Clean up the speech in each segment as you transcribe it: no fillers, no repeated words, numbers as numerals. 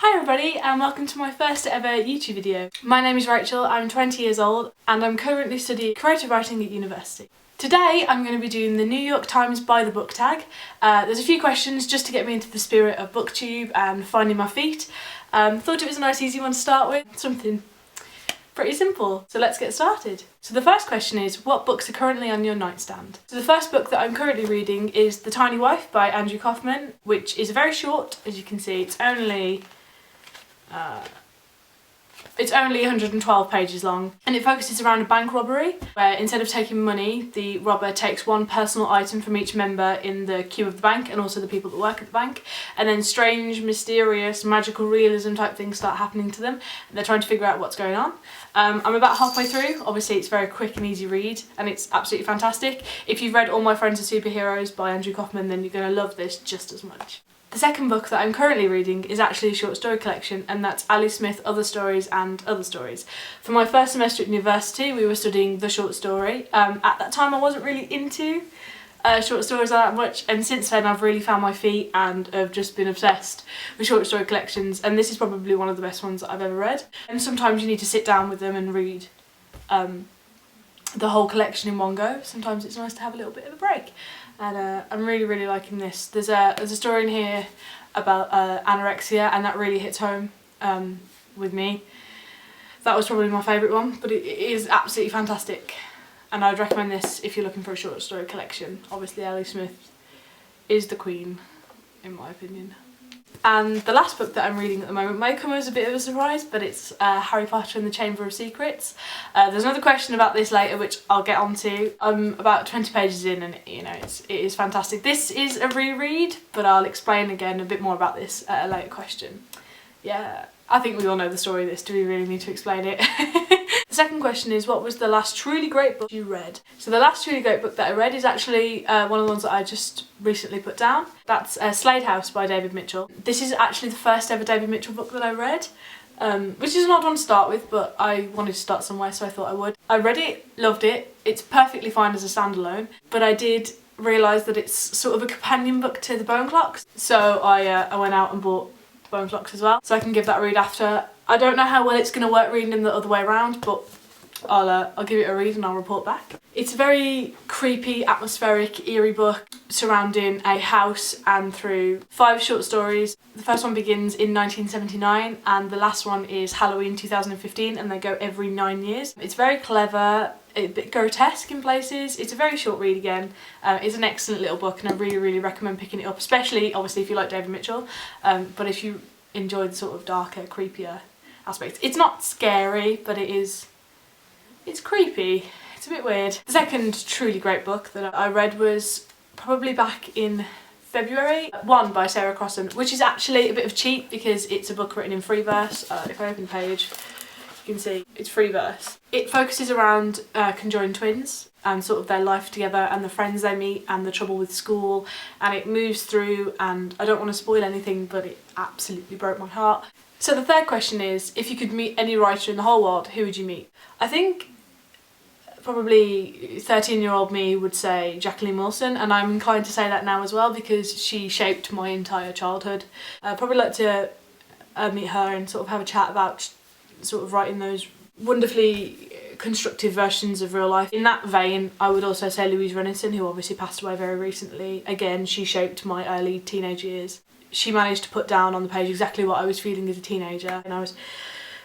Hi everybody and welcome to my first ever YouTube video. My name is Rachel, I'm 20 years old and I'm currently studying creative writing at university. Today I'm going to be doing the New York Times by the book tag. There's a few questions just to get me into the spirit of booktube and finding my feet. Thought it was a nice easy one to start with, something pretty simple. So let's get started. So the first question is, what books are currently on your nightstand? So the first book that I'm currently reading is The Tiny Wife by Andrew Kaufman, which is very short, as you can see. It's only 112 pages long, and it focuses around a bank robbery where instead of taking money, the robber takes one personal item from each member in the queue of the bank and also the people that work at the bank, and then strange, mysterious, magical realism type things start happening to them and they're trying to figure out what's going on. I'm about halfway through. Obviously it's a very quick and easy read and it's absolutely fantastic. If you've read All My Friends Are Superheroes by Andrew Kaufman, then you're going to love this just as much. The second book that I'm currently reading is actually a short story collection, and that's Ali Smith, Other Stories and Other Stories. For my first semester at university, we were studying the short story. At that time I wasn't really into short stories that much, and since then I've really found my feet and have just been obsessed with short story collections, and this is probably one of the best ones that I've ever read. And sometimes you need to sit down with them and read the whole collection in one go. Sometimes it's nice to have a little bit of a break. And I'm really liking this. There's a story in here about anorexia, and that really hits home with me. That was probably my favourite one, but it is absolutely fantastic. And I'd recommend this if you're looking for a short story collection. Obviously Ali Smith is the queen, in my opinion. And the last book that I'm reading at the moment may come as a bit of a surprise, but it's Harry Potter and the Chamber of Secrets. There's another question about this later which I'll get onto. I'm about 20 pages in and it is fantastic. This is a reread, but I'll explain again a bit more about this at a later question. Yeah, I think we all know the story of this. Do we really need to explain it? The second question is, what was the last truly great book you read? So the last truly great book that I read is actually one of the ones that I just recently put down. That's Slade House by David Mitchell. This is actually the first ever David Mitchell book that I read, which is an odd one to start with, but I wanted to start somewhere, so I thought I would. I read it, loved it. It's perfectly fine as a standalone, but I did realise that it's sort of a companion book to The Bone Clocks, so I went out and bought Bone Clocks as well, so I can give that a read after. I don't know how well it's going to work reading them the other way around, but I'll give it a read and I'll report back. It's a very creepy, atmospheric, eerie book surrounding a house and through 5 short stories. The first one begins in 1979 and the last one is Halloween 2015, and they go every 9 years. It's very clever, a bit grotesque in places. It's a very short read again. It's an excellent little book and I really recommend picking it up, especially obviously if you like David Mitchell, but if you enjoy the sort of darker, creepier aspects. It's not scary, but it's creepy. It's a bit weird. The second truly great book that I read was probably back in February, One by Sarah Crossan, which is actually a bit of cheat because it's a book written in free verse. If I open the page, you can see it's free verse. It focuses around conjoined twins and sort of their life together and the friends they meet and the trouble with school, and it moves through, and I don't want to spoil anything, but it absolutely broke my heart. So the third question is, if you could meet any writer in the whole world, who would you meet? I think probably 13-year-old me would say Jacqueline Wilson, and I'm inclined to say that now as well because she shaped my entire childhood. I'd probably like to meet her and sort of have a chat about sort of writing those wonderfully constructive versions of real life. In that vein, I would also say Louise Renison, who obviously passed away very recently. Again, she shaped my early teenage years. She managed to put down on the page exactly what I was feeling as a teenager, and I was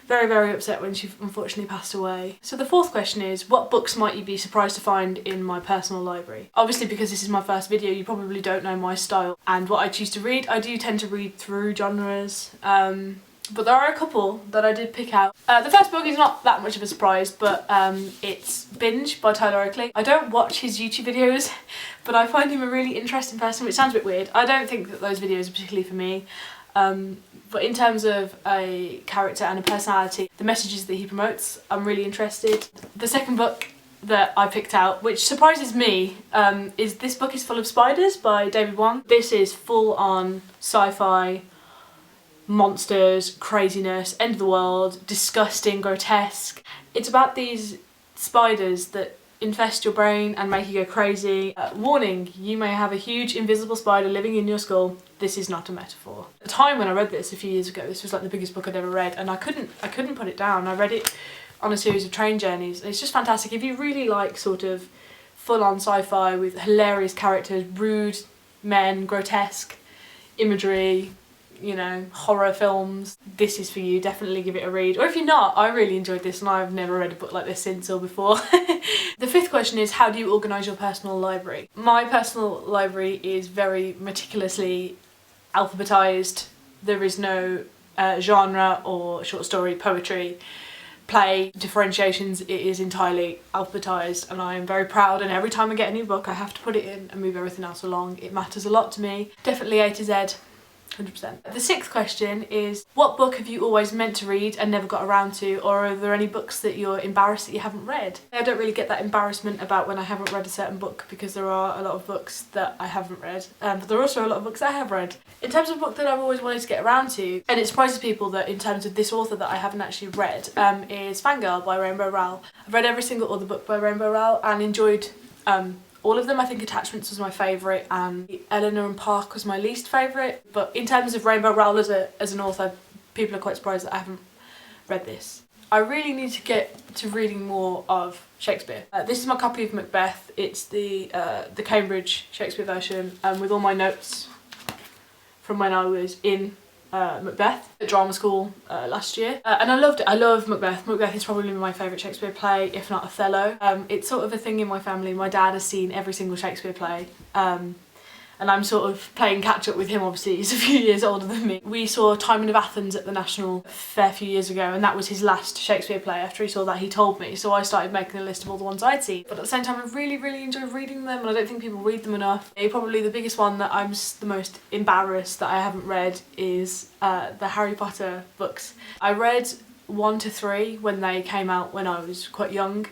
very upset when she unfortunately passed away. So the fourth question is, what books might you be surprised to find in my personal library? Obviously, because this is my first video, you probably don't know my style and what I choose to read. I do tend to read through genres, but there are a couple that I did pick out. The first book is not that much of a surprise, but it's Binge by Tyler Oakley. I don't watch his YouTube videos, but I find him a really interesting person, which sounds a bit weird. I don't think that those videos are particularly for me, but in terms of a character and a personality, the messages that he promotes, I'm really interested. The second book that I picked out, which surprises me, is This Book is Full of Spiders by David Wong. This is full on sci-fi, monsters, craziness, end of the world, disgusting, grotesque. It's about these spiders that infest your brain and make you go crazy. Warning, you may have a huge invisible spider living in your skull. This is not a metaphor. At the time when I read this a few years ago, this was like the biggest book I'd ever read, and I couldn't put it down. I read it on a series of train journeys. It's just fantastic. If you really like sort of full-on sci-fi with hilarious characters, rude men, grotesque imagery, you know, horror films, this is for you. Definitely give it a read. Or if you're not, I really enjoyed this and I've never read a book like this since or before. The fifth question is, how do you organise your personal library? My personal library is very meticulously alphabetised. There is no genre or short story, poetry, play differentiations. It is entirely alphabetised, and I am very proud, and every time I get a new book I have to put it in and move everything else along. It matters a lot to me. Definitely A to Z. 100%. The sixth question is, what book have you always meant to read and never got around to, or are there any books that you're embarrassed that you haven't read? I don't really get that embarrassment about when I haven't read a certain book, because there are a lot of books that I haven't read, but there are also a lot of books I have read. In terms of a book that I've always wanted to get around to, and it surprises people that in terms of this author that I haven't actually read, is Fangirl by Rainbow Rowell. I've read every single other book by Rainbow Rowell and enjoyed all of them. I think Attachments was my favourite and Eleanor and Park was my least favourite. But in terms of Rainbow Rowell as an author, people are quite surprised that I haven't read this. I really need to get to reading more of Shakespeare. This is my copy of Macbeth. It's the Cambridge Shakespeare version with all my notes from when I was in Macbeth at drama school last year, and I loved it. I love Macbeth. Macbeth is probably my favourite Shakespeare play, if not Othello. It's sort of a thing in my family. My dad has seen every single Shakespeare play, and I'm sort of playing catch up with him. Obviously he's a few years older than me. We saw Timon of Athens at the National Fair a few years ago, and that was his last Shakespeare play. After he saw that, he told me, so I started making a list of all the ones I'd seen. But at the same time, I really enjoy reading them, and I don't think people read them enough. Probably the biggest one that I'm the most embarrassed that I haven't read is the Harry Potter books. I read 1 to 3 when they came out when I was quite young,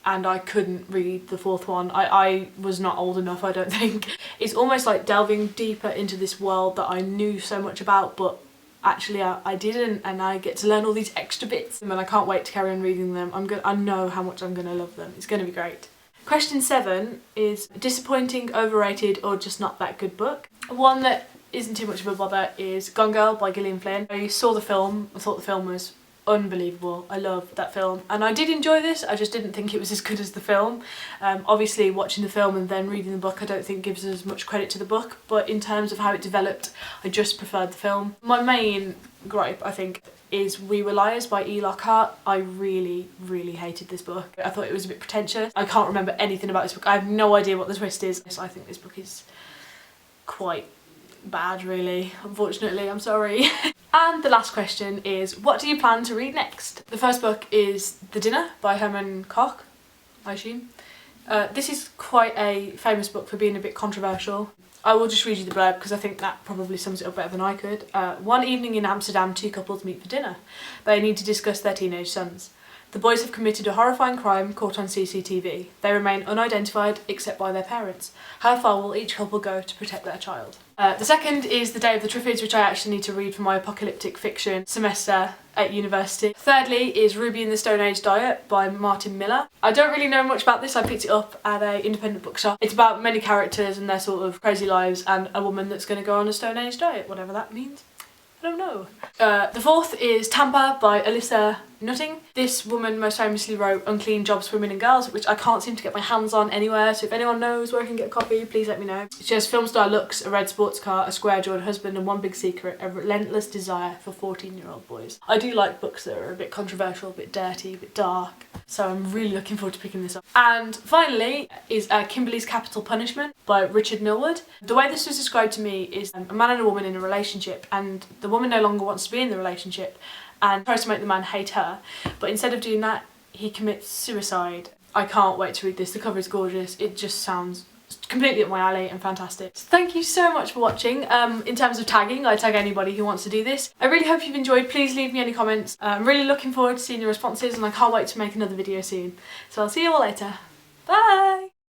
and I couldn't read the 4th one. I was not old enough, I don't think. It's almost like delving deeper into this world that I knew so much about, but actually I didn't, and I get to learn all these extra bits, and I can't wait to carry on reading them. I know how much I'm gonna love them. It's gonna be great. Question 7 is disappointing, overrated, or just not that good book. One that isn't too much of a bother is Gone Girl by Gillian Flynn. I saw the film. I thought the film was unbelievable. I loved that film, and I did enjoy this. I just didn't think it was as good as the film. Obviously watching the film and then reading the book I don't think gives as much credit to the book, but in terms of how it developed, I just preferred the film. My main gripe, I think, is We Were Liars by E. Lockhart. I really hated this book. I thought it was a bit pretentious. I can't remember anything about this book. I have no idea what the twist is. So I think this book is quite bad, really, unfortunately. I'm sorry. And the last question is, what do you plan to read next? The first book is The Dinner by Herman Koch, I assume. This is quite a famous book for being a bit controversial. I will just read you the blurb because I think that probably sums it up better than I could. One evening in Amsterdam, 2 couples meet for dinner. They need to discuss their teenage sons. The boys have committed a horrifying crime caught on CCTV. They remain unidentified except by their parents. How far will each couple go to protect their child? The second is The Day of the Triffids, which I actually need to read for my apocalyptic fiction semester at university. Thirdly is Ruby and the Stone Age Diet by Martin Miller. I don't really know much about this. I picked it up at an independent bookshop. It's about many characters and their sort of crazy lives and a woman that's going to go on a Stone Age diet, whatever that means. I don't know. The fourth is Tampa by Alyssa Nutting. This woman most famously wrote Unclean Jobs for Women and Girls, which I can't seem to get my hands on anywhere, so if anyone knows where I can get a copy, please let me know. She has film star looks, a red sports car, a square-jawed husband, and one big secret, a relentless desire for 14-year-old boys. I do like books that are a bit controversial, a bit dirty, a bit dark, so I'm really looking forward to picking this up. And finally is Kimberly's Capital Punishment by Richard Millward. The way this was described to me is a man and a woman in a relationship, and the woman no longer wants to be in the relationship and tries to make the man hate her, but instead of doing that he commits suicide. I can't wait to read this. The cover is gorgeous. It just sounds completely up my alley and fantastic. So thank you so much for watching. In terms of tagging, I tag anybody who wants to do this. I really hope you've enjoyed. Please leave me any comments. I'm really looking forward to seeing your responses, and I can't wait to make another video soon. So I'll see you all later. Bye!